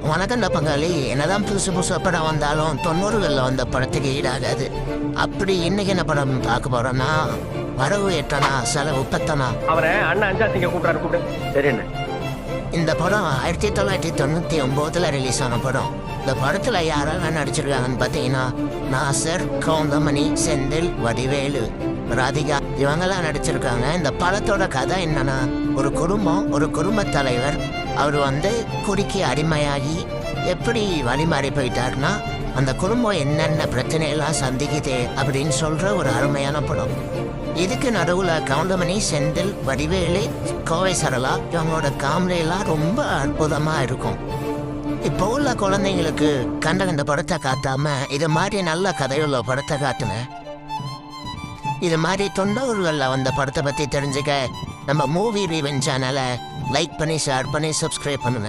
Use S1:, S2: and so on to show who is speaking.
S1: வணக்கண்ட பங்காளி, என்னதான் புதுசு புதுசு படம் வந்தாலும் 90களில் வந்த படத்துக்கு ஈடாகாது. அப்படி இன்னைக்கு என்ன படம் பார்க்க போறோம்னா, வரவு எட்டனா செலவு பத்தனா.
S2: அவரை அண்ணா அஞ்சா சிங்க கூப்பிடாரு கூப்பிடு. சரி என்ன?
S1: இந்த படம் 1999 ரிலீஸ் ஆன படம். இந்த படத்துல யாரெல்லாம் நடிச்சிருக்காங்கன்னு பார்த்தீங்கன்னா, நாசர், கவுந்தமணி, செந்தில், வடிவேலு, ராதிகா இவங்கெல்லாம் நடிச்சிருக்காங்க. இந்த படத்தோட கதை என்னன்னா, ஒரு குடும்பம், ஒரு குடும்ப தலைவர் அவர் குடிக்கு அடிமையாகி எப்படி வழிமாறி போயிட்டாருன்னா, அந்த குடும்பம் என்னென்ன பிரச்சனையெல்லாம் சந்திக்குதே அப்படின்னு சொல்ற ஒரு அருமையான படம். இதுக்கு நடுவுல கவுண்டமணி, செந்தில், வடிவேலு, கோவை சரளா இவங்களோட காமெடியெல்லாம் ரொம்ப அற்புதமா இருக்கும். இப்போ உள்ள குழந்தைங்களுக்கு கண்ட படத்தை காட்டாம இது மாதிரி நல்ல கதையுள்ள படத்தை காட்டுனேன். இது மாதிரி 90களில் வந்த படத்தை பத்தி தெரிஞ்சுக்க நம்ம மூவி ரிவென்ட் சேனலை லைக் பண்ணி, ஷேர் பண்ணி, சப்ஸ்கிரைப் பண்ணுங்க.